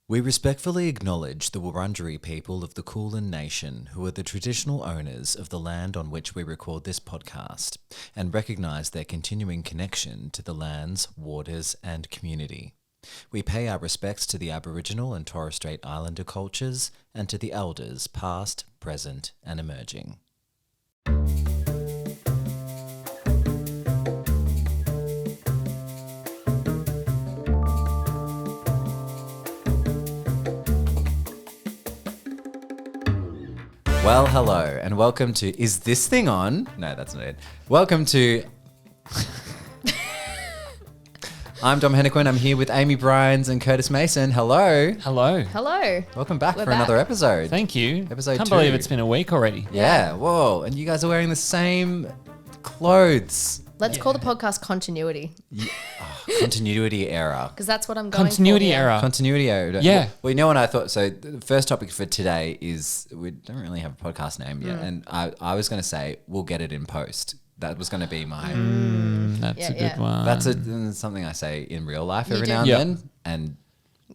We respectfully acknowledge the Wurundjeri people of the Kulin Nation, who are the traditional owners of the land on which we record this podcast, and recognise their continuing connection to the lands, waters, and community. We pay our respects to the Aboriginal and Torres Strait Islander cultures and to the elders past, present, and emerging. Well, hello, and welcome to Is This Thing On? No, that's not it. Welcome to... I'm Dom Hennequin. I'm here with Amy Bryans and Curtis Mason. Hello. Hello. Hello. Welcome back We're for back. another episode. Thank you. Episode Can't 2. believe it's been a week already. Yeah, whoa. And you guys are wearing the same clothes. Let's call the podcast Continuity, Continuity era. because that's what I'm going Continuity for here. era. Continuity era. Yeah. Well, you know what I thought? So the first topic for today is we don't really have a podcast name yet. And I was going to say we'll get it in post. That was going to be my... That's Yeah, a good yeah. one. That's something I say in real life You every do. now and Yep. then. And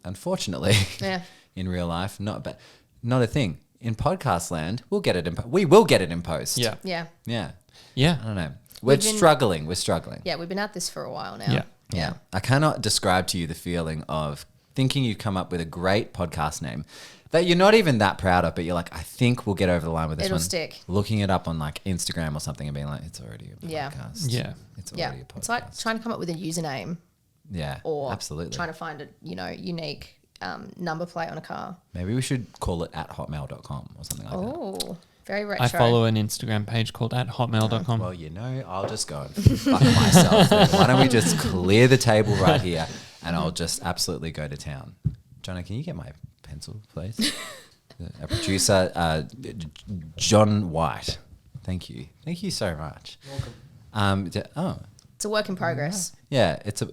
unfortunately, Yeah. in real life, not a thing. In podcast land, we will get it in post. Yeah. Yeah. Yeah. Yeah. I don't know. We're We've been- struggling. We're struggling. Yeah, we've been at this for a while now. Yeah. Yeah. I cannot describe to you the feeling of thinking you've come up with a great podcast name that you're not even that proud of, but you're like, I think we'll get over the line with this It'll one. stick. Looking it up on like Instagram or something and being like, it's already a Yeah. podcast. Yeah. It's Yeah. already a podcast. It's like trying to come up with a username yeah. or absolutely. trying to find a, unique number plate on a car. Maybe we should call it at hotmail.com or something like that. Oh, very retro. I follow an Instagram page called @hotmail.com. Well, I'll just go and fuck myself. Then. Why don't we just clear the table right here and I'll just absolutely go to town. Jonah, can you get my pencil, please? Our producer, John White. Thank you. Thank you so much. Welcome. It's a work in progress. Yeah, it's a...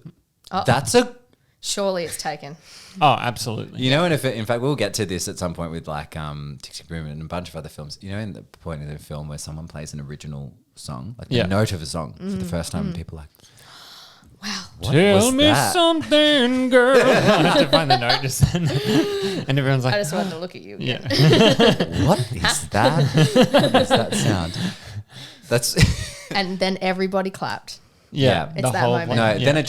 Oh. That's a... Surely it's taken. Oh, absolutely. You know, and in fact, we'll get to this at some point with like Tick Tick Boom and a bunch of other films. You know, in the point of the film where someone plays an original song, like Yeah. the note of a song for the first time, and people are like, Wow. what Tell was me that? something, girl. I have to find the note just then. And everyone's like, I just wanted to look at you. yeah. What is that? What is that sound? That's Mm. And then everybody clapped. Yeah. It's that moment. no. Yeah. Then it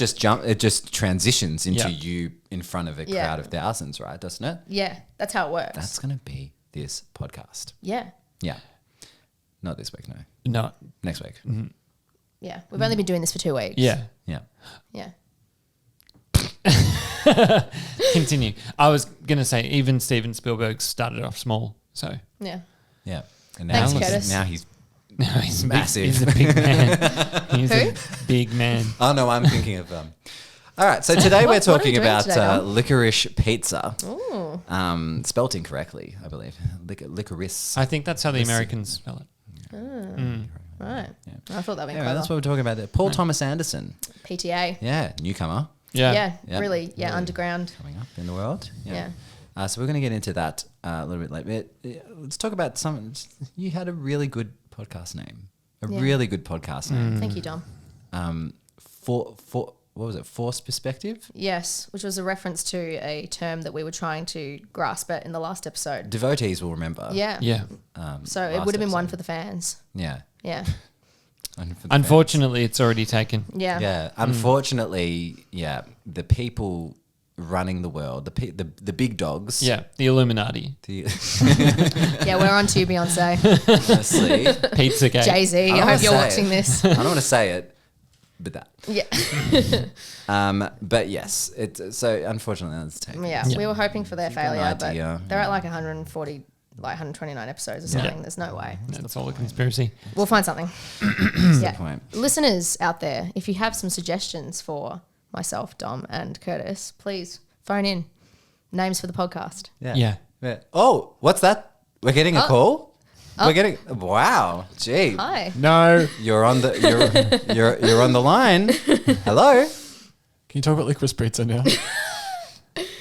just transitions into Yeah. you in front of a Yeah. crowd of thousands, right? Doesn't it? Yeah, that's how it works. That's gonna be this podcast. yeah. Yeah, not this week. No, No. next week. Yeah. We've only been doing this for 2 weeks. Yeah. Yeah. Yeah. Continue. I was going to say, even Steven Spielberg started off small. So Yeah. Yeah. And Thanks, now Curtis. he's now he's Massive. He's a big man. He's Who? a big man. Oh no, I'm thinking of All right, so today we're What are we talking doing about today, Dom? licorice pizza. Ooh. Spelt incorrectly, I believe. Licorice. I think that's how the Americans spell it. Right. Yeah. I thought that went Yeah, clever. that's what we're talking about there. Paul Thomas Anderson. PTA. Yeah, newcomer Yeah. Yeah. Really. Yeah. Underground. coming up in the world. Yeah. So we're going to get into that a little bit later. Let's talk about you had a really good podcast name. Yeah. Really good podcast name. Thank you, Dom. What was it? Forced perspective? Yes, which was a reference to a term that we were trying to grasp at in the last episode. Devotees will remember. Yeah. Yeah. So it last would have been one episode. for the fans. Yeah. Yeah. And for the Unfortunately, it's already taken. Yeah. fans. Yeah. Unfortunately, the people running the world, the big dogs. Yeah. The Illuminati. The, Yeah, we're on to Beyonce. honestly, Pizza Gate. Jay-Z, I don't hope you're wanna watching say this. I don't want to say it, but that. Yeah. But yes, so unfortunately that's taken. Yeah. We were hoping for their You've got an failure, but idea. they're at like 140, like 129 episodes or something. There's no way. That's all a conspiracy. We'll find something. Yeah. point. Listeners out there, if you have some suggestions for myself, Dom, and Curtis, please phone in. Names for the podcast. Yeah. Yeah. Oh, what's that? We're getting a call. We're getting. Wow. Gee. Hi. No. You're on the you're on the line. Hello. Can you talk about Licorice Pizza now?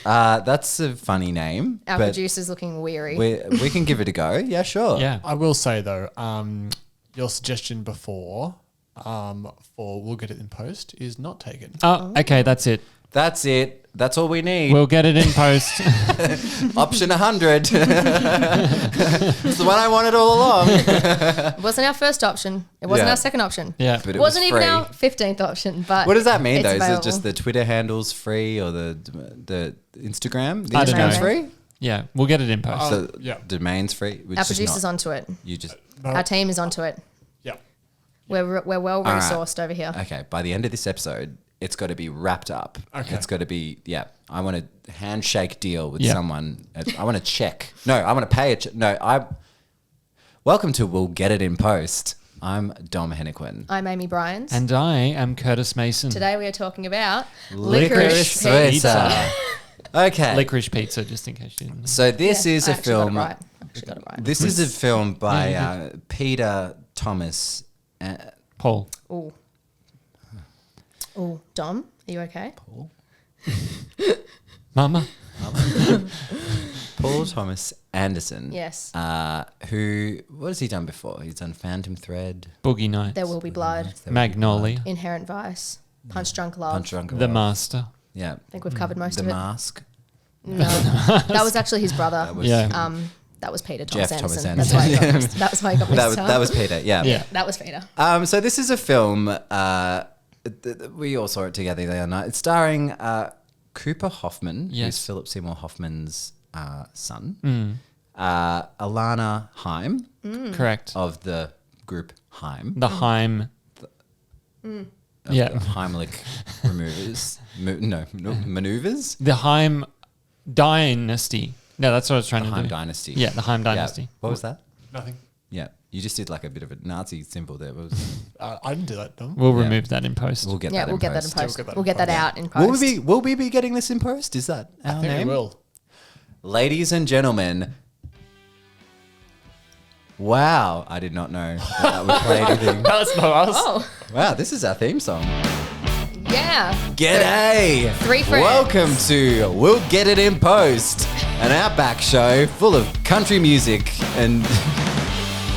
That's a funny name. Our but producer's looking weary. we can give it a go. Yeah, sure. Yeah. I will say though, your suggestion before for we'll get it in post is not taken. Oh, okay. That's it. That's it. That's all we need. We'll get it in post. Option 100. It's the one I wanted all along. It wasn't our first option. It wasn't Yeah. our second option. Yeah. But It it wasn't was even free. our 15th option. But What does that mean, it's though? Is it available. just the Twitter handle's free or the Instagram? The I don't Instagram's know. free? Yeah, we'll get it in post. So yeah. domain's free? Which Our is producer's not. onto it. You just... No. Our team is onto it. Yeah. We're well right. resourced over here. Okay, by the end of this episode, it's got to be wrapped up. Okay. It's got to be, I want a handshake deal with Yeah. someone. I want a check. No, I want to pay a check. Welcome to We'll Get It in Post. I'm Dom Hennequin. I'm Amy Bryans. And I am Curtis Mason. Today we are talking about Licorice Pizza. Pizza. Okay. Licorice Pizza, just in case you didn't know. So this Yeah, is I a actually got it film. right. I actually got it right. This is a film by Peter Thomas. Paul. Ooh. Ooh, Dom, are you okay? Mama. Paul Thomas Anderson. Yes. What has he done before? He's done Phantom Thread, Boogie Nights. There Will Be Blood, Magnolia. Inherent Vice, Punch Drunk Love. Punch Drunk The Love. Master. Yeah. I think we've covered most The of it. Mask. No, that was actually his brother. That was Yeah. That was Peter Thomas Jeff Thomas Anderson. That's why he got Anderson. mixed. That was why he got mixed up. that was Peter. Yeah. Yeah. That was Peter. So this is a film. We all saw it together the other night. It's starring Cooper Hoffman, who's Yes. Philip Seymour Hoffman's son. Mm. Alana Haim Correct. of the group Haim. The Haim. Yeah. Heimlich removers. Maneuvers. The Haim Dynasty. No, that's what I was trying The to Haim do. Dynasty. Yeah, the Haim Yeah. Dynasty. What was that? Nothing. Yeah. You just did like a bit of a Nazi symbol there. What was I didn't do that, Dom. We'll Yeah. remove that in post. We'll get Yeah, that we'll in get that in post. post. We'll get that We'll in get that post. out in post. Will we be getting this in post? Is that our I think name? we will. Ladies and gentlemen. Wow, I did not know that would play anything. That's not us. Oh, Wow, this is our theme song. yeah. G'day! Three friends. Welcome to We'll Get It in Post, an Outback show full of country music and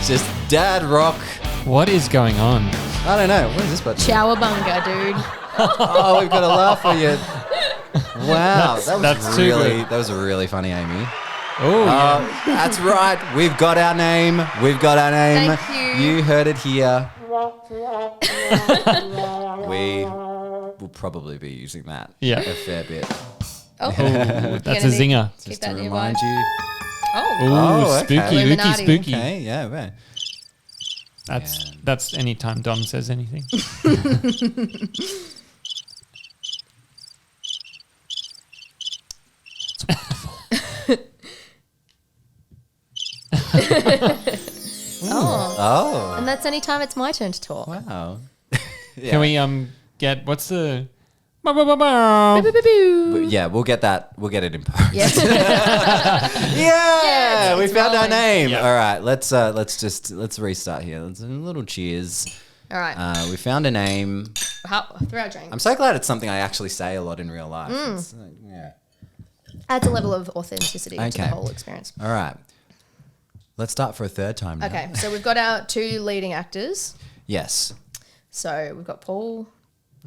just dad rock. What is going on? I don't know. What is this button? Cowabunga, dude. Oh, we've got a laugh for you. Wow, That's too good. that was really funny, Amy. Oh, yeah. That's right. We've got our name. We've got our name. Thank you. You heard it here. We will probably be using that Yeah. a fair bit. Oh, That's a zinger. Keep Just that to nearby. remind you. Oh, Ooh, Oh, okay. spooky, ooky, Illuminati. spooky. Okay, yeah, right. That's any time Dom says anything. oh. Oh, And that's any time it's my turn to talk. wow. Can we get what's the Boo, boo, boo, boo. Yeah, we'll get that. We'll get it in post. Yes. Yeah, it's we found our rolling. name. Yeah. All right, let's restart here. Let's a little cheers. All right. We found a name. Through our drink. I'm so glad it's something I actually say a lot in real life. It's, yeah. Adds a level of authenticity to Okay. the whole experience. All right. Let's start for a third time now. Okay, so we've got our two leading actors. Yes. So we've got Paul.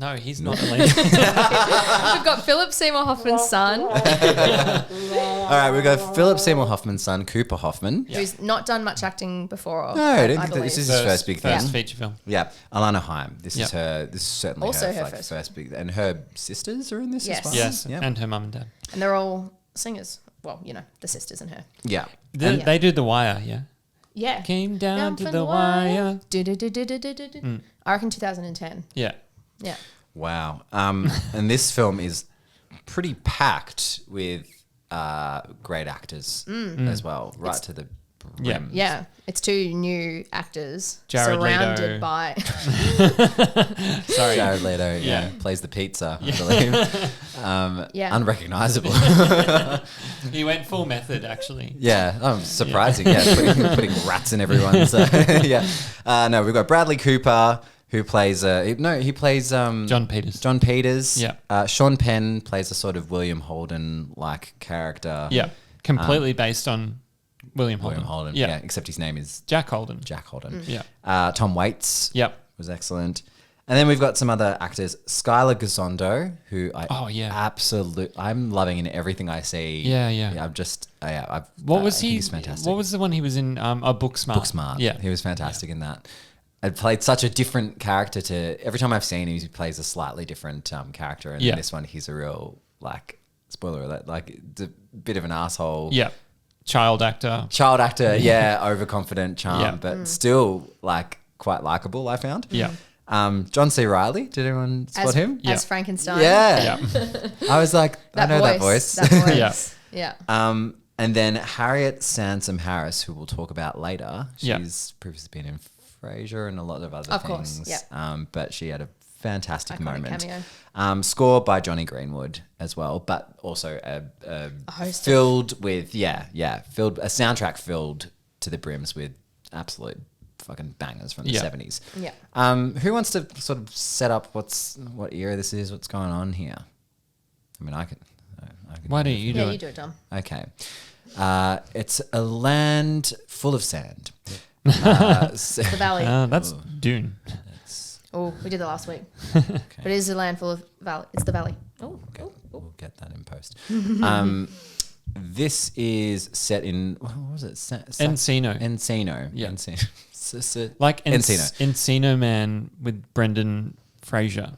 No, he's not the lead. We've got Philip Seymour Hoffman's son, All right, we've got Philip Seymour Hoffman's son, Cooper Hoffman. who's not done much acting before. No, I don't think that believe. this is his first big thing. First feature film. Yeah, Alana Haim. This is Yep. her. This is certainly Also her, her like, first. first big. And her sisters are in this Yes. as well. Yes, Yeah. and her mum and dad. And they're all singers. Well, you know, the sisters and her. Yeah. They, Yeah. they do The Wire, yeah. Yeah. Came down to from the wire. Do-do-do-do-do-do-do. I reckon 2010. Yeah. Yeah. Wow. And this film is pretty packed with great actors as well, right to the Yeah. brim. Yeah. It's two new actors Jared surrounded Leto. by. Sorry. Jared Leto, Yeah. plays the pizza, I believe. Yeah. Unrecognizable. He went full method, actually. Yeah, surprising. Yeah, putting rats in everyone. So, yeah. No, we've got Bradley Cooper, who plays he plays John Peters. John Peters. Yeah. Sean Penn plays a sort of William Holden like character. Yeah. Completely based on William Holden. William Holden. Yeah. Except his name is Jack Holden. Jack Holden. Yeah. Tom Waits Yep. was excellent. And then we've got some other actors, Skyler Gisondo, who I'm loving in everything I see. Yeah. What was he? He's fantastic. What was the one he was in? Booksmart. Booksmart. Yeah, he was fantastic in that. I played such a different character to every time I've seen him. He plays a slightly different character, and in this one, he's a real spoiler alert, a bit of an asshole. Yeah, child actor. Overconfident charm, but still quite likable. I found. Yeah. John C. Reilly. Did anyone spot him? As Frankenstein. Yeah. I was like, I know that voice. That voice. Yeah. And then Harriet Sansom Harris, who we'll talk about later. She's previously been in Frasier and a lot of other things. Of course, yeah. But she had a fantastic Iconic moment. cameo. Score by Johnny Greenwood as well, but also a filled with a soundtrack filled to the brims with absolute fucking bangers from the 70s. Yeah. Who wants to sort of set up what era this is, what's going on here? I mean, I can. Why don't you do it? Yeah, you do it, Dom. Okay. It's a land full of sand. The valley. That's Dune. Oh, we did that last week. But it is a land full of valley. It's the valley. Oh, We'll get that in post. This is set in, what was it? Encino. Yeah. Encino. Like Encino. Encino Man with Brendan Fraser.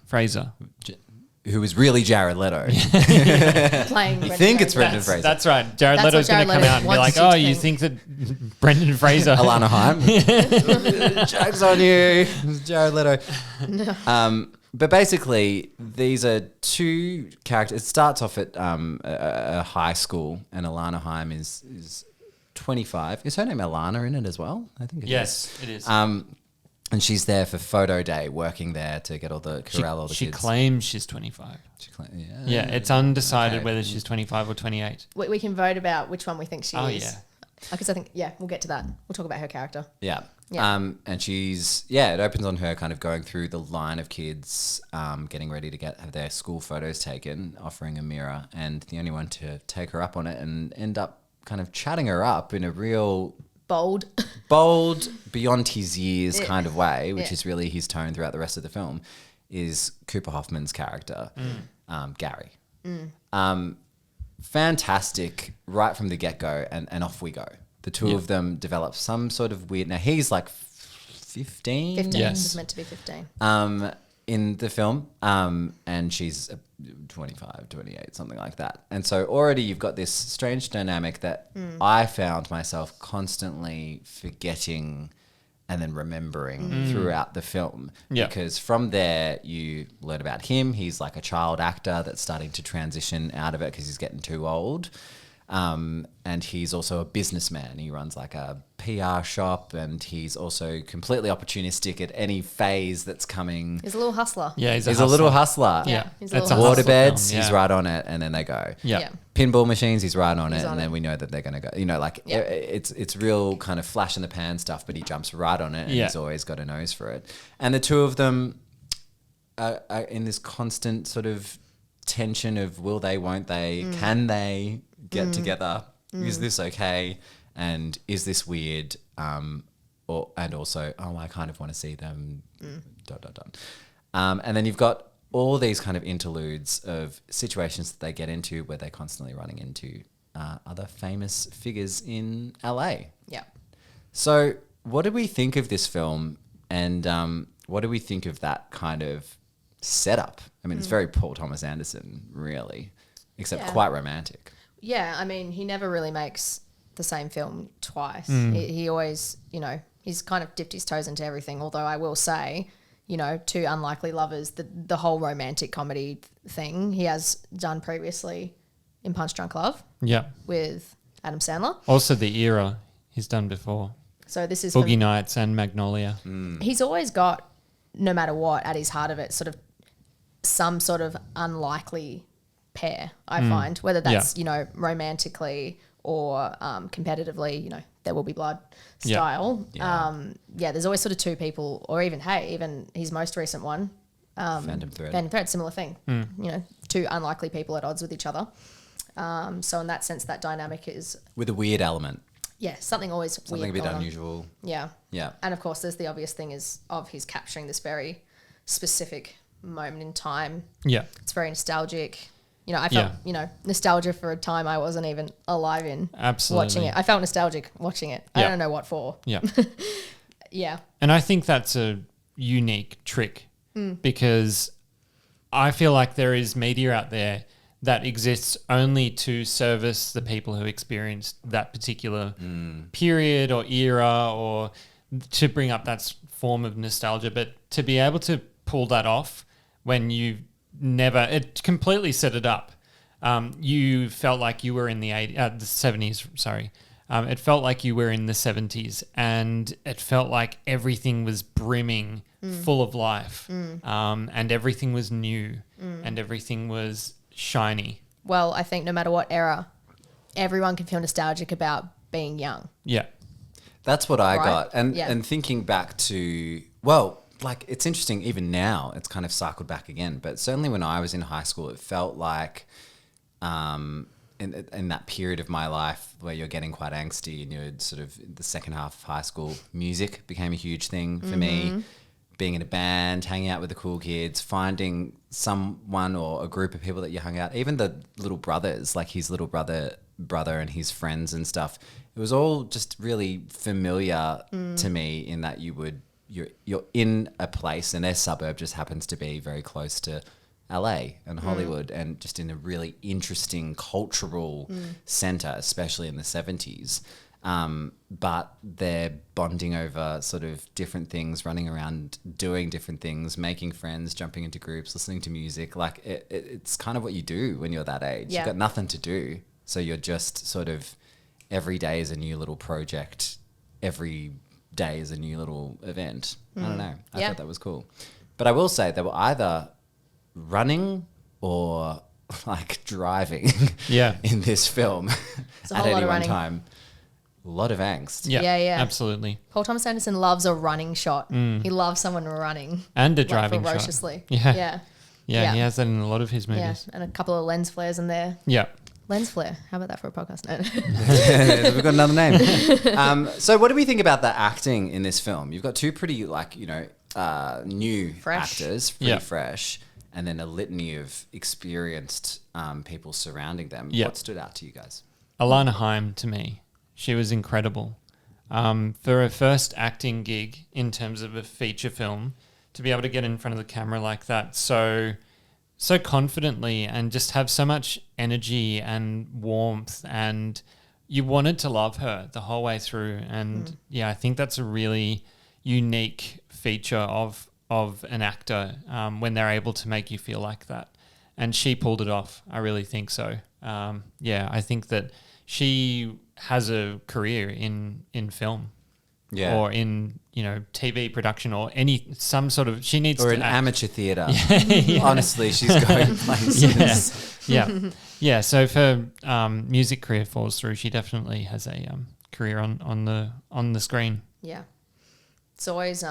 Who is really Jared Leto. playing. You think it's Brendan Fraser. That's right. Jared Leto's going to come out and be like, oh, you think that Brendan Fraser. Alana Haim. Joke's on you. It's Jared Leto. No. But basically, these are two characters. It starts off at a high school, and Alana Haim is 25. Is her name Alana in it as well? I think it is. Yes, it is. And she's there for photo day, working there to get all the kids. She claims she's 25. Yeah, it's undecided whether she's 25 or 28. We can vote about which one we think she is. Oh, yeah. Because I think, we'll get to that. We'll talk about her character. Yeah. Yeah. And she's, it opens on her kind of going through the line of kids getting ready to have their school photos taken, offering a mirror, and the only one to take her up on it and end up kind of chatting her up in a real... bold, beyond his years kind of way, which is really his tone throughout the rest of the film, is Cooper Hoffman's character, Gary. Fantastic right from the get-go, and off we go. The two of them develop some sort of weird... Now, he's 15? 15. Yes. He's meant to be 15. In the film, and she's 25, 28, something like that. And so already you've got this strange dynamic that I found myself constantly forgetting and then remembering throughout the film. Yeah. Because from there you learn about him. He's like a child actor that's starting to transition out of it because he's getting too old. And he's also a businessman. He runs like a PR shop, and he's also completely opportunistic at any phase that's coming. He's a little hustler. Yeah, he's a little hustler. Yeah. He's a It's little a hustler. Waterbeds, film, he's right on it, and then they go. Yeah. Pinball machines, he's right on it, on and it. then we know that they're going to go. You know, it's real kind of flash in the pan stuff, but he jumps right on it, and he's always got a nose for it. And the two of them are in this constant sort of tension of will they, won't they, can they get together? Is this okay? And is this weird? And also, I kind of want to see them. ... And then you've got all these kind of interludes of situations that they get into where they're constantly running into other famous figures in LA. Yeah. So what do we think of this film, and what do we think of that kind of setup? I mean, it's very Paul Thomas Anderson, really, except quite romantic. Yeah, I mean, he never really makes the same film twice. He always, he's kind of dipped his toes into everything, although I will say, Two Unlikely Lovers, the whole romantic comedy thing he has done previously in Punch Drunk Love with Adam Sandler. Also the era he's done before. So this is Boogie Nights and Magnolia. He's always got, no matter what, at his heart of it, sort of some sort of unlikely pair, I find, whether that's, romantically or competitively, There Will Be Blood style. There's always sort of two people, or even his most recent one, Phantom Thread, similar thing. Two unlikely people at odds with each other. So in that sense, that dynamic is... with a weird element. Yeah, something always Something weird a bit going on. unusual. Yeah. Yeah. And of course, there's the obvious thing is of his capturing this very specific moment in time. Yeah. It's very nostalgic. You know, I felt, nostalgia for a time I wasn't even alive in. Absolutely. Watching it. I felt nostalgic watching it. I Yeah. don't know what for. Yeah. Yeah. And I think that's a unique trick because I feel like there is media out there that exists only to service the people who experienced that particular period or era, or to bring up that form of nostalgia. But to be able to pull that off when you've never, it completely set it up. You felt like you were in the 70s, sorry. It felt like you were in the 70s, and it felt like everything was brimming full of life, and everything was new, and everything was shiny. Well, I think no matter what era, everyone can feel nostalgic about being young. Yeah. That's what I Right? got. And Yeah. and thinking back to, well, like it's interesting, even now it's kind of cycled back again, but certainly when I was in high school, it felt like in that period of my life where you're getting quite angsty and you're sort of the second half of high school, music became a huge thing for me. Being in a band, hanging out with the cool kids, finding someone or a group of people that you hung out, even the little brothers, like his little brother and his friends and stuff. It was all just really familiar to me in that you're in a place and their suburb just happens to be very close to LA and Hollywood and just in a really interesting cultural center, especially in the 70s. But they're bonding over sort of different things, running around, doing different things, making friends, jumping into groups, listening to music. Like it's kind of what you do when you're that age. Yeah. You've got nothing to do. So you're just sort of every day is a new little project. Every day is a new little event. I don't know. I thought that was cool. But I will say they were either running or like driving in this film It's a at whole lot any of one running. time. A lot of angst. Yeah. Absolutely. Paul Thomas Anderson loves a running shot. He loves someone running. And a like, driving shot. ferociously. Yeah. Yeah. Yeah, he has that in a lot of his Yeah. movies. And a couple of lens flares in there. Yeah. Lens flare. How about that for a podcast? No. We've got another name. So what do we think about the acting in this film? You've got two pretty new Fresh. actors, pretty Yeah. fresh, and then a litany of experienced people surrounding them. Yeah. What stood out to you guys? Alana Haim, to me, she was incredible. For her first acting gig in terms of a feature film, to be able to get in front of the camera like that so confidently and just have so much energy and warmth, and you wanted to love her the whole way through. And I think that's a really unique feature of an actor when they're able to make you feel like that. And she pulled it off. I really think so. I think that she has a career in film. Yeah. Or in, TV production or some sort of, she needs Or to in act. amateur theatre. Honestly, she's going places. Yeah. So if her music career falls through, she definitely has a career on the screen. Yeah. It's always,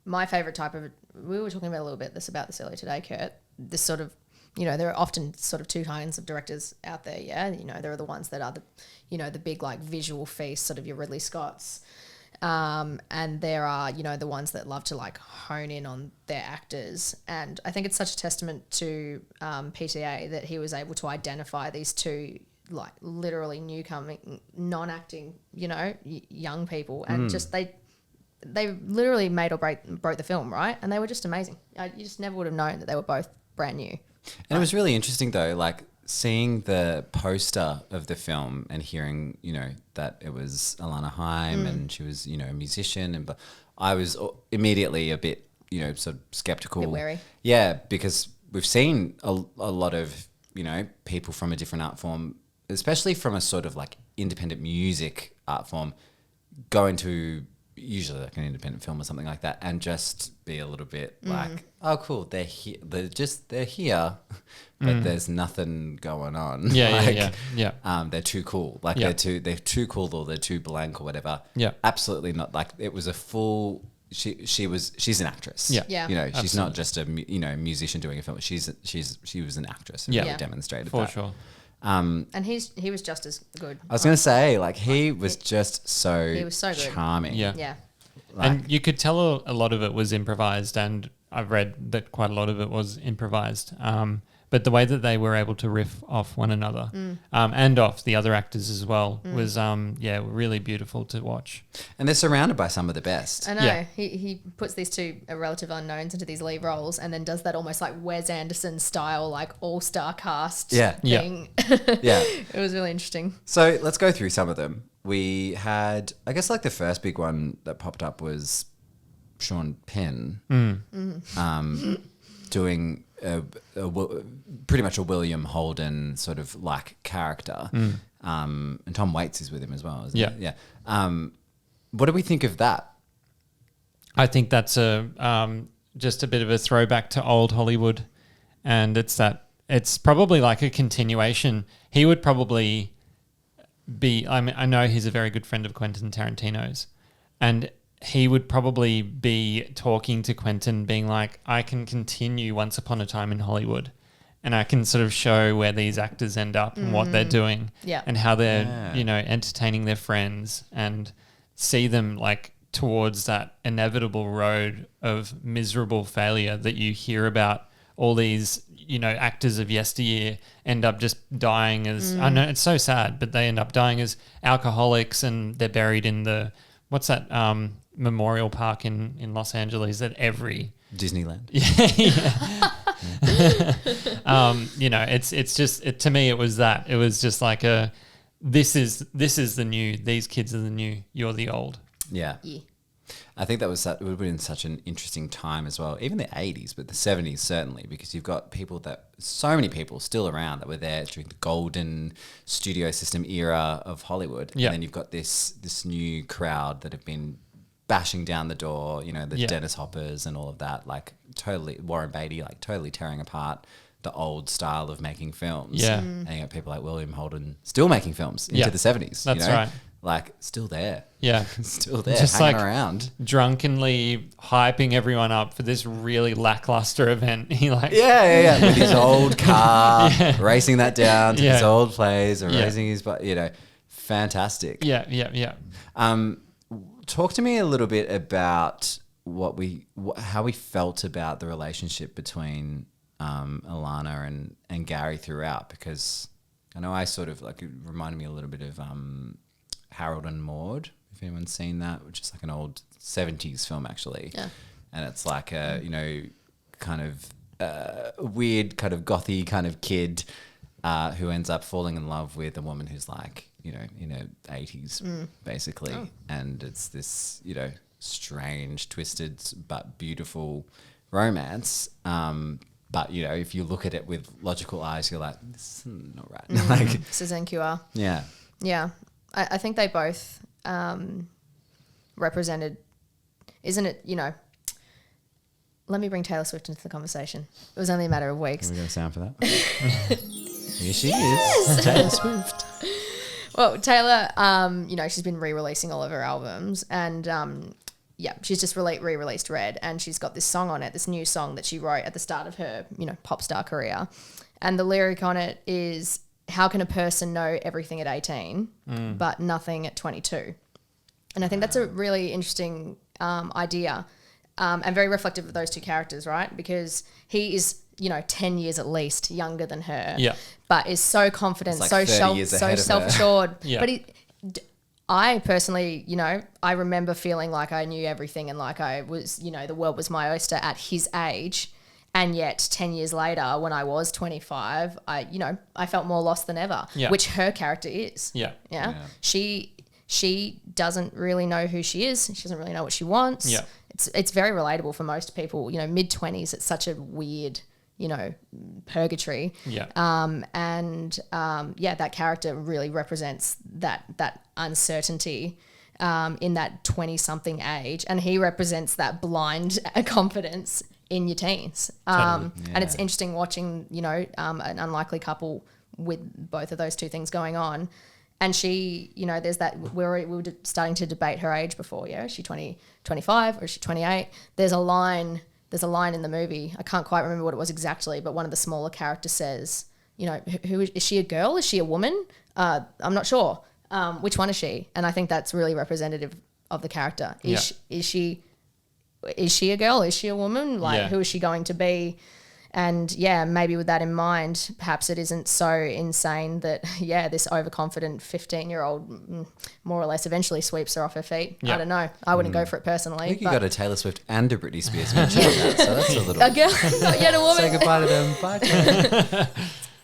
my favorite type of, we were talking about a little bit about this earlier today, Kurt, this sort of, there are often sort of two kinds of directors out there. Yeah. There are the ones that are the big like visual feast, sort of your Ridley Scotts. And there are, the ones that love to like hone in on their actors. And I think it's such a testament to PTA that he was able to identify these two like literally newcoming, non-acting, young people, and just they literally made or broke the film, right? And they were just amazing. You just never would have known that they were both brand new. And it was really interesting though, like seeing the poster of the film and hearing, that it was Alana Haim and she was, a musician, but I was immediately a bit, sort of skeptical. A bit wary. Yeah, because we've seen a lot of, people from a different art form, especially from a sort of like independent music art form, go into usually like an independent film or something like that and just be a little bit like, oh cool, they're here, but there's nothing going on. Yeah. They're too cool, like they're too cool, or they're too blank or whatever. Yeah. Absolutely not. Like it was a full, she's an actress. Yeah. She's not just a musician doing a film. She was an actress and really demonstrated for that. sure. And he was just as good. I was going to say, like, he was just so, He was so good. charming. Yeah. Yeah. And you could tell a lot of it was improvised, and I've read that quite a lot of it was improvised. But the way that they were able to riff off one another and off the other actors as well was, really beautiful to watch. And they're surrounded by some of the best. I know. Yeah. He puts these two relative unknowns into these lead roles and then does that almost like Wes Anderson style, like all-star cast thing. Yeah. It was really interesting. So let's go through some of them. We had, I guess, like the first big one that popped up was Sean Penn doing pretty much a William Holden sort of like character. And Tom Waits is with him as well, isn't it? Yeah. What do we think of that? I think that's just a bit of a throwback to old Hollywood, and it's probably like a continuation. He would probably be, I know he's a very good friend of Quentin Tarantino's, and he would probably be talking to Quentin being like, I can continue Once Upon a Time in Hollywood, and I can sort of show where these actors end up and what they're doing and how they're, entertaining their friends, and see them like towards that inevitable road of miserable failure that you hear about. All these, actors of yesteryear end up just dying as, I know it's so sad, but they end up dying as alcoholics, and they're buried in the, what's that memorial park in Los Angeles that every Disneyland. It's just to me it was that. It was just like this is the new, these kids are the new, you're the old. Yeah. I think it would have been such an interesting time as well, even the 80s, but the 70s certainly, because you've got so many people still around that were there during the golden studio system era of Hollywood. Yeah. And then you've got this new crowd that have been bashing down the door, the Dennis Hoppers and all of that, like totally, Warren Beatty, like totally tearing apart the old style of making films. Yeah. And you got people like William Holden still making films into the 70s. That's right. Like still there. Yeah. Still there, Just hanging like around. Drunkenly hyping everyone up for this really lackluster event. He like with his old car, racing that down to his old place, and Yeah. raising his, fantastic. Yeah. Talk to me a little bit about how we felt about the relationship between Alana and Gary throughout, because I know I sort of like, it reminded me a little bit of Harold and Maude, if anyone's seen that, which is like an old 70s film actually. Yeah. And it's like a, kind of weird kind of gothy kind of kid who ends up falling in love with a woman who's like, in her 80s basically. Oh. And it's this, strange, twisted but beautiful romance. But, if you look at it with logical eyes, you're like, this is not right. Like, This is NQR. Yeah. Yeah. I think they both represented, isn't it, let me bring Taylor Swift into the conversation. It was only a matter of weeks. Are we going to sound for that? Here she is, Taylor Swift. Well, Taylor, she's been re-releasing all of her albums, and she's just re-released Red, and she's got this song on it, this new song that she wrote at the start of her, pop star career. And the lyric on it is, how can a person know everything at 18 but nothing at 22? And I think that's a really interesting idea, and very reflective of those two characters, right? Because he is, 10 years at least younger than her, but is so confident, like so 30 years ahead of her. self-assured. Yeah. But I personally, I remember feeling like I knew everything and like I was, the world was my oyster at his age. And yet 10 years later, when I was 25, I felt more lost than ever, which her character is. Yeah. She doesn't really know who she is. She doesn't really know what she wants. Yeah. It's very relatable for most people. Mid-20s, it's such a weird, purgatory. Yeah. That character really represents that uncertainty in that 20-something age. And he represents that blind confidence in your teens. And it's interesting watching, an unlikely couple with both of those two things going on. And she, there's that, we were starting to debate her age before, is she 25 or is she 28? There's a line in the movie, I can't quite remember what it was exactly, but one of the smaller characters says, who is she, a girl? Is she a woman? I'm not sure. Which one is she? And I think that's really representative of the character. Yeah. Is she a girl? Is she a woman? Like, who is she going to be? And maybe with that in mind, perhaps it isn't so insane that, this overconfident 15-year-old more or less eventually sweeps her off her feet. Yeah. I don't know. I wouldn't go for it personally. I think you got a Taylor Swift and a Britney Spears mention in that, so that's a little... A girl, not yet a woman. Say goodbye to them. Bye, Taylor.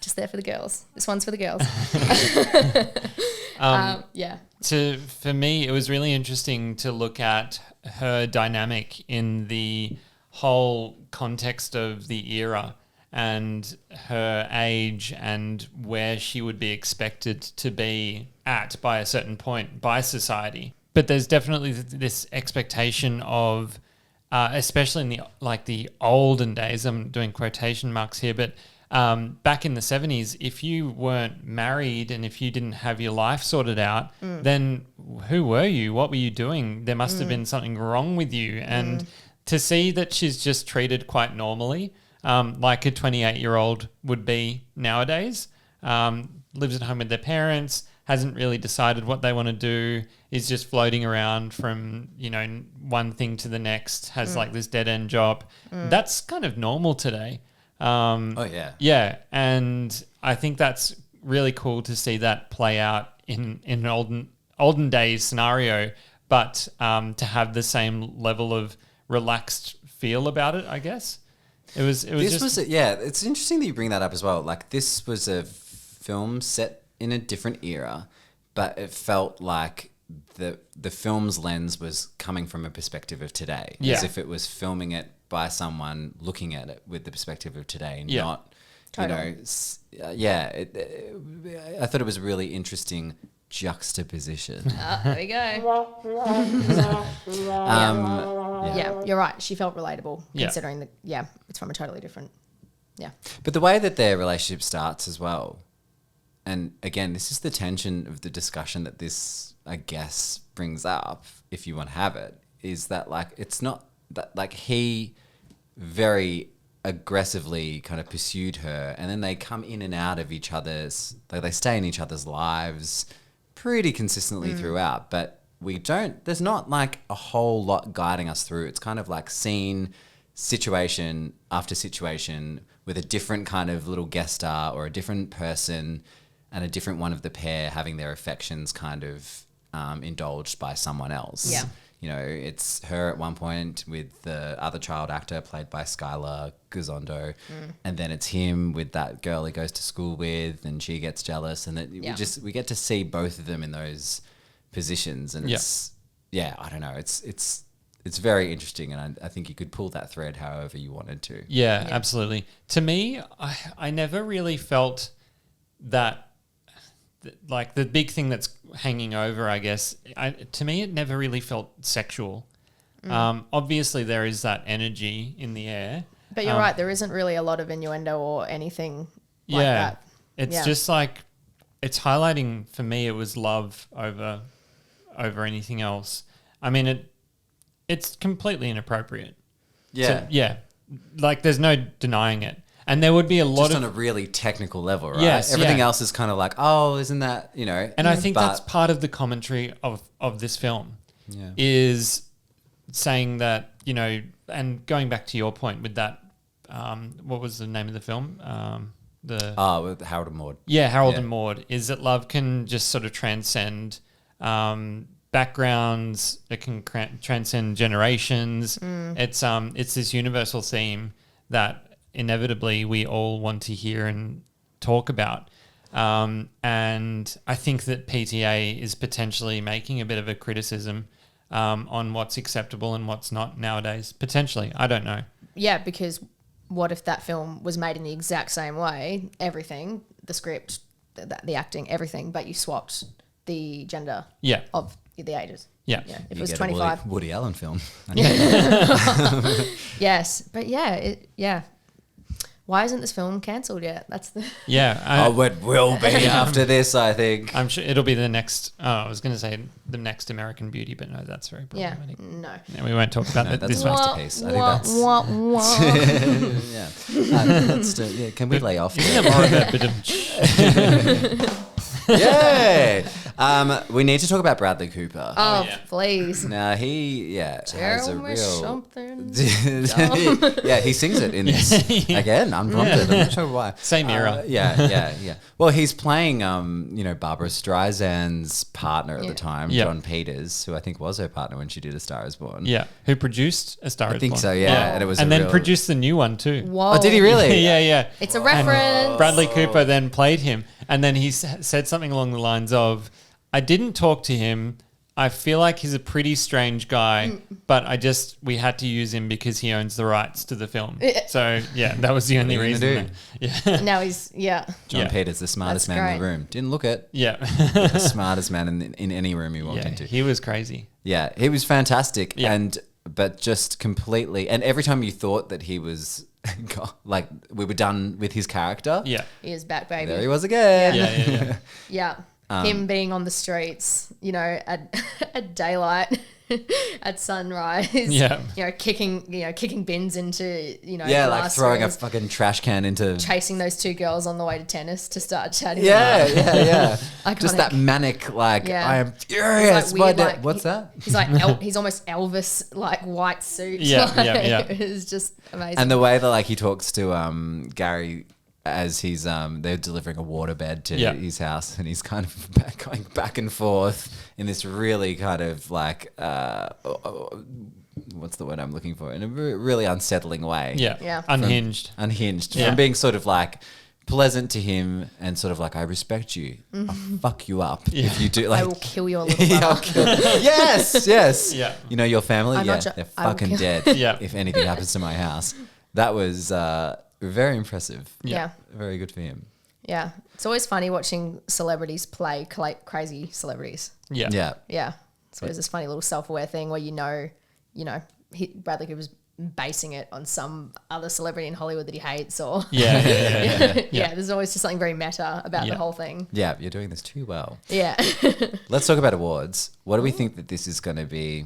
Just there for the girls. This one's for the girls. For me, it was really interesting to look at her dynamic in the whole context of the era and her age and where she would be expected to be at by a certain point by society. But there's definitely this expectation of, especially in the olden days, I'm doing quotation marks here, but back in the 70s, if you weren't married and if you didn't have your life sorted out, then who were you? What were you doing? There must have been something wrong with you. And to see that she's just treated quite normally, like a 28-year-old would be nowadays, lives at home with their parents, hasn't really decided what they want to do, is just floating around from, one thing to the next, has like this dead-end job. That's kind of normal today. Yeah, and I think that's really cool to see that play out in an olden days scenario, but to have the same level of relaxed feel about it, I guess. It's interesting that you bring that up as well. Like, this was a film set in a different era, but it felt like the film's lens was coming from a perspective of today, as if it was filming it by someone looking at it with the perspective of today, not, totally. I thought it was a really interesting juxtaposition. There we go. You're right. She felt relatable considering it's from a totally different, But the way that their relationship starts as well, and again, this is the tension of the discussion that this, I guess, brings up, if you want to have it, is that like, it's not that like he very aggressively kind of pursued her, and then they come in and out of each other's, like they stay in each other's lives pretty consistently throughout, but there's not like a whole lot guiding us through. It's kind of like scene, situation after situation with a different kind of little guest star or a different person and a different one of the pair having their affections kind of indulged by someone else. Yeah. It's her at one point with the other child actor played by Skyler Gisondo, and then it's him with that girl he goes to school with, and she gets jealous, and then we get to see both of them in those positions, and I don't know, it's very interesting, and I think you could pull that thread however you wanted to. Yeah, absolutely. To me, I never really felt that. Like the big thing that's hanging over, I guess, to me, it never really felt sexual. Obviously, there is that energy in the air. But you're right, there isn't really a lot of innuendo or anything like that. It's just like, it's highlighting, for me, it was love over anything else. I mean, it's completely inappropriate. Yeah. Like, there's no denying it. And there would be a lot just on a really technical level, right? Yes, everything else is kind of like, oh, isn't that, And I think that's part of the commentary of this film, is saying that, and going back to your point with that, what was the name of the film? With Harold and Maude. Yeah, Harold and Maude, is that love can just sort of transcend backgrounds, it can transcend generations. It's this universal theme that inevitably we all want to hear and talk about. And I think that PTA is potentially making a bit of a criticism on what's acceptable and what's not nowadays. Potentially. I don't know. Yeah, because what if that film was made in the exact same way, everything, the script, the acting, everything, but you swapped the gender of the ages. Yeah. If it was 25. Woody Allen film. Yes. But why isn't this film cancelled yet? That's the... Yeah. It will be after this, I think. I'm sure it'll be the next... I was going to say the next American Beauty, but no, that's very problematic. No. Yeah, we won't talk about that. That's This a one. masterpiece. I think that's... Can we lay off? Isn't it more of a bit of... Yeah. We need to talk about Bradley Cooper. Oh, yeah. please. Now he, has a Tell me real. something. Yeah, he sings it in this again. Unprompted. I'm not sure why. Same era. Yeah. Well, he's playing, Barbara Streisand's partner at the time, Yeah. John Peters, who I think was her partner when she did A Star Is Born. Yeah, who produced A Star Is Born. I think so. Yeah, and it was. And a then real- produced the new one too. Whoa. Oh, did he really? Yeah. It's a reference. Bradley Cooper then played him, and then he said something along the lines of, "I didn't talk to him. I feel like he's a pretty strange guy, but we had to use him because he owns the rights to the film." So yeah, that was the only What are you reason. gonna Yeah, Now he's, John Yeah. Peters, the smartest That's man in the great. room. Didn't look it. yeah, The smartest man in any room he walked yeah. into. He was crazy. Yeah, he was fantastic, Yeah. but just completely. And every time you thought that he was like we were done with his character, Yeah, he is back, baby. there he was again. yeah. Yeah. Him being on the streets, at daylight, at sunrise. Yeah. Kicking bins into, Yeah, like glass throwing a rooms, fucking trash can into. chasing those two girls on the way to tennis to start chatting. Yeah. Iconic. Just that manic, Yeah. I am furious. He's like weird, like, what's that? He's like he's almost Elvis, like white suit. Yeah, like, yeah. It's just amazing. And the way that he talks to Gary as he's they're delivering a waterbed to Yeah. his house, and he's kind of going back and forth in this really kind of what's the word I'm looking for, in a really unsettling way. Yeah. Unhinged. Unhinged. Yeah. From being sort of pleasant to him and sort of I respect you. I'll fuck you up if you do. I will kill your little Yeah, brother. yes. Yeah. Your family, I'm not they're I will fucking kill- dead. Yeah. If anything happens to my house, that was very impressive. Yeah. Very good for him. Yeah. It's always funny watching celebrities play crazy celebrities. Yeah, Yeah. Yeah. It's always this funny little self-aware thing where Bradley Cooper's basing it on some other celebrity in Hollywood that he hates, or yeah. there's always just something very meta about Yeah. the whole thing. Yeah, you're doing this too well. Yeah. Let's talk about awards. What do we think that this is going to be,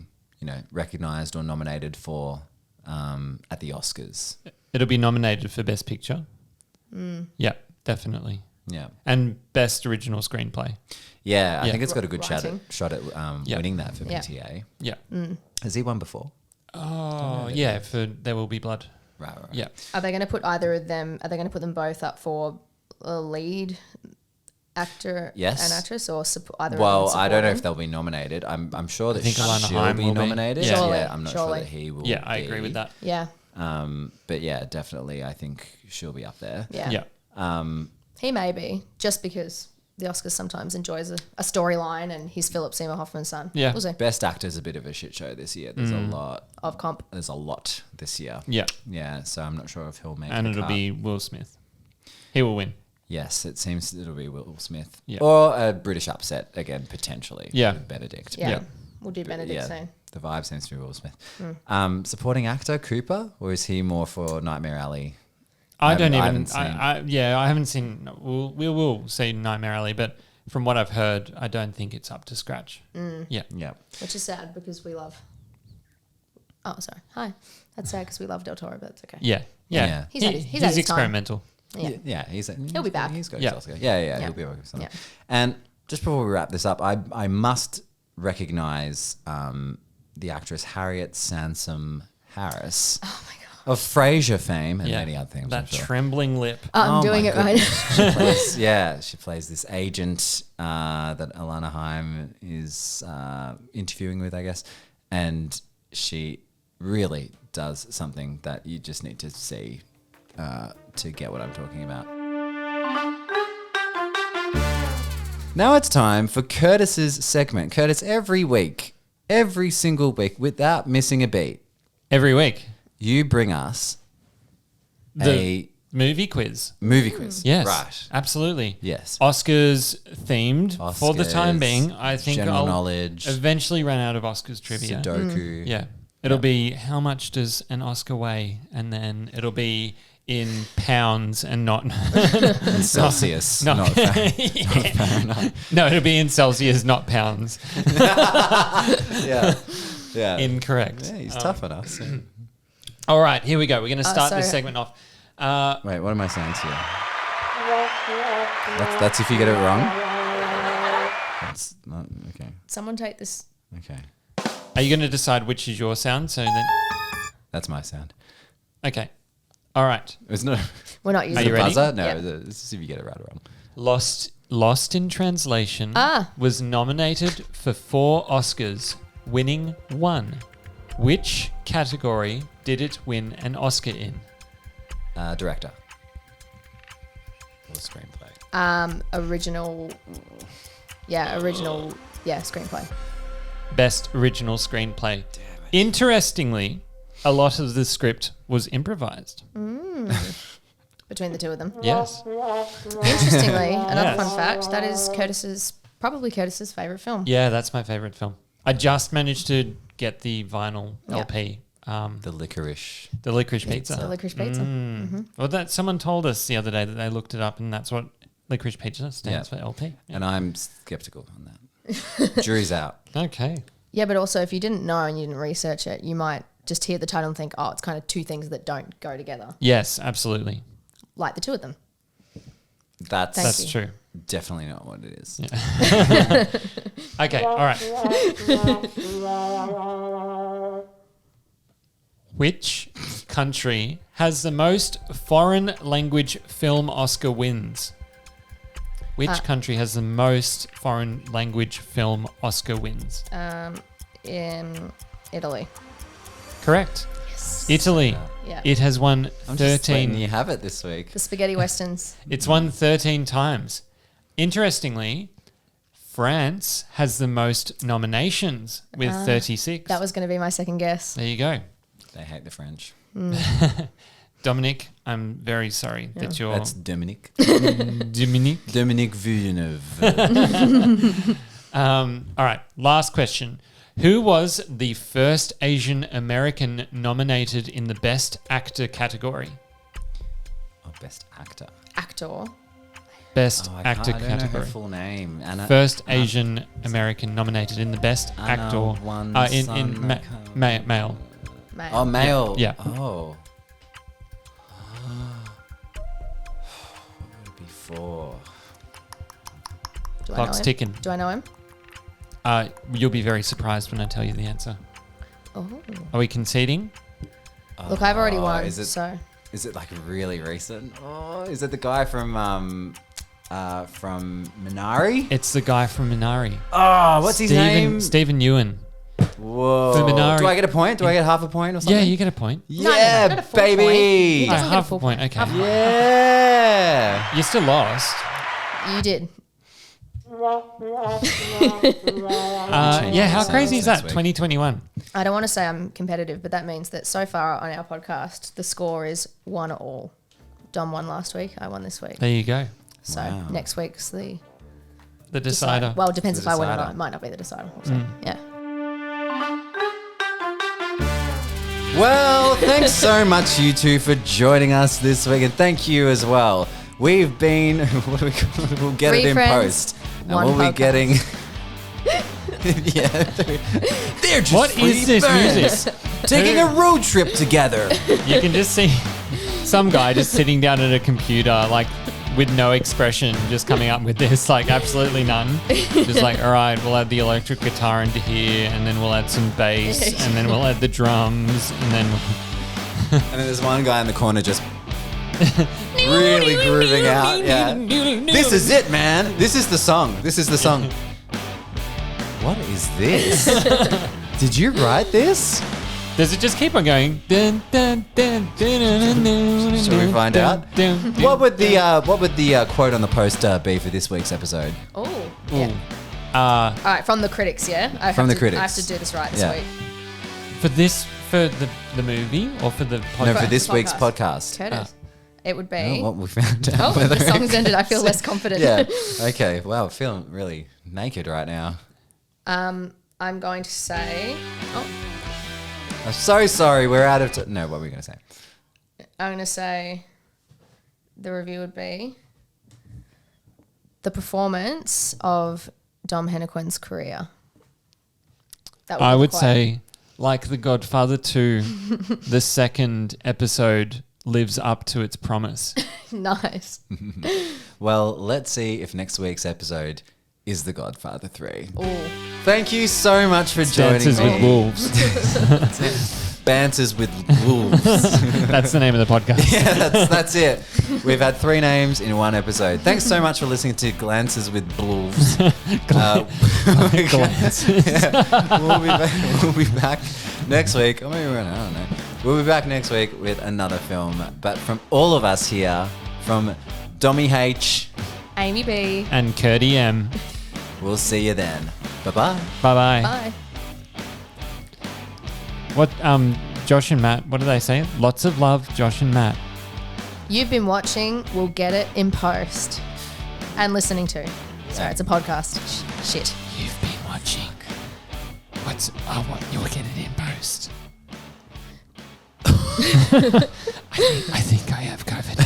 recognized or nominated for at the Oscars? It'll be nominated for Best Picture. Yeah, definitely. Yeah. And Best Original Screenplay. Yeah, I Yeah. think it's got a good shot Writing. at Yeah. winning that for Yeah. PTA. Yeah. Has he won before? Oh, yeah, for There Will Be Blood. Right. Yeah. Are they going to put either of them? Are they going to put them both up for a lead actor Yes. and actress, or either? Well, of them I don't know if supporting? they'll be nominated. I'm sure that think Alana she'll Haim be will be. nominated. Yeah. Surely, I'm not surely. sure that he will. Yeah, I agree with that. Yeah. But yeah, definitely, I think she'll be up there. Yeah. Yeah. He may be, just because the Oscars sometimes enjoys a storyline, and he's Philip Seymour Hoffman's son. Yeah. We'll see. Best actor's a bit of a shit show this year. There's a lot. Of comp. There's a lot this year. Yeah. Yeah, so I'm not sure if he'll make And the it'll cut. be Will Smith. He will win. Yes, it seems it'll be Will Smith. Yeah. Or a British upset again, potentially. Yeah. with Benedict. Yeah. Yeah. We'll do Benedict Yeah, soon. the vibe seems to be Will Smith. Hmm. Supporting actor Cooper, or is he more for Nightmare Alley? I don't even. haven't seen. I haven't seen. We will see Nightmare Alley, but from what I've heard, I don't think it's up to scratch. Yeah. Yeah. Which is sad because we love. Oh, sorry. Hi. That's sad because we love Del Toro, but that's okay. Yeah. Yeah. Yeah. He's had his time. experimental. Yeah. He'll be back. He's got his Yeah. Oscar. Yeah, Yeah. he'll be working with something. Yeah. And just before we wrap this up, I must recognize the actress Harriet Sansom Harris of Frasier fame and many other things. I'm That sure. trembling lip. I'm Oh doing my it right goodness. She plays this agent that Alana Haim is interviewing with, I guess, and she really does something that you just need to see to get what I'm talking about. Now it's time for Curtis's segment. Curtis, every single week, without missing a beat, Every week. you bring us The a movie quiz. movie quiz. Yes. Right. Absolutely. Yes. Oscars themed for the time Oscars, being. I think general I'll knowledge, eventually run out of Oscars trivia. Sudoku. Yeah. It'll be how much does an Oscar weigh? And then it'll be in pounds and not In Celsius. No. Not Fahrenheit. No, it'll be in Celsius, not pounds. Yeah. Yeah. Incorrect. Yeah, he's tough on us. Yeah. All right, here we go. We're going to start this so- segment off. Wait, what am I saying to you? That's if you get it wrong. That's not okay. Someone take this. Okay. Are you going to decide which is your sound? So then, That's my sound. okay. All right. It's not We're not Are using you it. ready? buzzer. No, Yeah. let's see if you get it right or wrong. Lost in Translation was nominated for 4 Oscars, winning 1. Which category did it win an Oscar in? Director. Or screenplay. Original. Yeah, original. Yeah, screenplay. Best Original Screenplay. Interestingly, a lot of the script was improvised. Between the two of them. Yes. Interestingly, another Yes. fun fact, that is probably Curtis's favourite film. Yeah, that's my favorite film. I just managed to get the vinyl Yeah. LP. The Licorice. The Licorice Pizza. The Licorice Pizza. Well, that someone told us the other day that they looked it up, and that's what Licorice Pizza stands for, LP. Yeah. And I'm skeptical on that. Jury's out. Okay. Yeah, but also if you didn't know and you didn't research it, you might just hear the title and think, oh, it's kind of two things that don't go together. Yes, absolutely. Like the two of them. That's Thank That's you. true. definitely not what it is. Okay, all right. Which country has the most foreign language film Oscar wins? Which country has the most foreign language film Oscar wins? In Italy. Correct. Italy. Yeah. It has won I'm just letting 13. you have it this week. The spaghetti westerns. It's won 13 times. Interestingly, France has the most nominations with 36. That was going to be my second guess. There you go. They hate the French. Dominic, I'm very sorry that you're That's Dominic. Dominic. Dominic Villeneuve. All right, last question. Who was the first Asian American nominated in the Best Actor category? Oh, best actor. Actor. Best Oh, Actor I don't know her category. full name. Anna, First Asian American nominated in the Best Anna Actor One in Son, male. Male. Oh, male. Yeah. Oh. What would it be for? Do I Clock's know him? ticking. Do I know him? You'll be very surprised when I tell you the answer. Oh. Are we conceding? Look, I've already won, Is it, so. is it like really recent? Oh, is it the guy from Minari? It's the guy from Minari. Oh, what's his name? Stephen Ewan. Whoa. For Minari. Do I get a point? Do I get half a point or something? Yeah, you get a point. Yeah, not a full baby. point. He Oh, doesn't get a half a full point. point. Okay. Yeah. You still lost. You did. Yeah, how crazy is that? Next week. 2021. I don't want to say I'm competitive, but that means that so far on our podcast, the score is 1-1. Dom won last week. I won this week. There you go. So Wow. next week's the The decider. Well, it depends The if I win or decider. not. It might not be the decider. We'll see. Yeah. Well, thanks so much, you two, for joining us this week, and thank you as well. We've been, what do we call it? We'll get Three it in friends, post. And one we'll be podcast. getting. Yeah, they're just What free is this friends music? taking a road trip together. You can just see some guy just sitting down at a computer, like with no expression, just coming up with this, like absolutely none. Just like, all right, we'll add the electric guitar into here, and then we'll add some bass, and then we'll add the drums, and then And then there's one guy in the corner just really grooving out. Yeah, this is it, man. This is the song. This is the song. What is this? Did you write this? Does it just keep on going? Dun, dun, dun, dun, dun, dun, Shall we find dun, out? dun, dun. What would the quote on the post be for this week's episode? Oh. Ooh. Yeah. All right, from the critics, yeah? From the critics. I have to do this right this Yeah. week. For the movie or for the podcast? No, for this Podcast. week's podcast. Curtis. It would be. Oh, what we found out. Oh, whether the song's it's- ended. I feel less confident. Yeah. Okay. Wow. Feeling really naked right now. I'm going to say. Oh, I'm so sorry. We're out of. No. What were we going to say? I'm going to say. The review would be. The performance of Dom Hennequin's career. That I be the would quote. say, like The Godfather 2, the second episode lives up to its promise. Nice. Well, let's see if next week's episode is The Godfather 3. Oh, Thank you so much for joining Dances me. with Wolves. Banters with Wolves. That's the name of the podcast. Yeah, that's it. We've had 3 names in one episode. Thanks so much for listening to Glances with Wolves. Glances. Yeah, we'll be back next week. Or maybe I don't know. We'll be back next week with another film. But from all of us here, from Dommy H, Amy B. And Curdy M. we'll see you then. Bye-bye. Bye-bye. Bye. What, Josh and Matt, what do they say? Lots of love, Josh and Matt. You've been watching We'll Get It in Post. And listening to. Sorry, it's a podcast. Shit. You've been watching. You'll get it in post. I think I have COVID.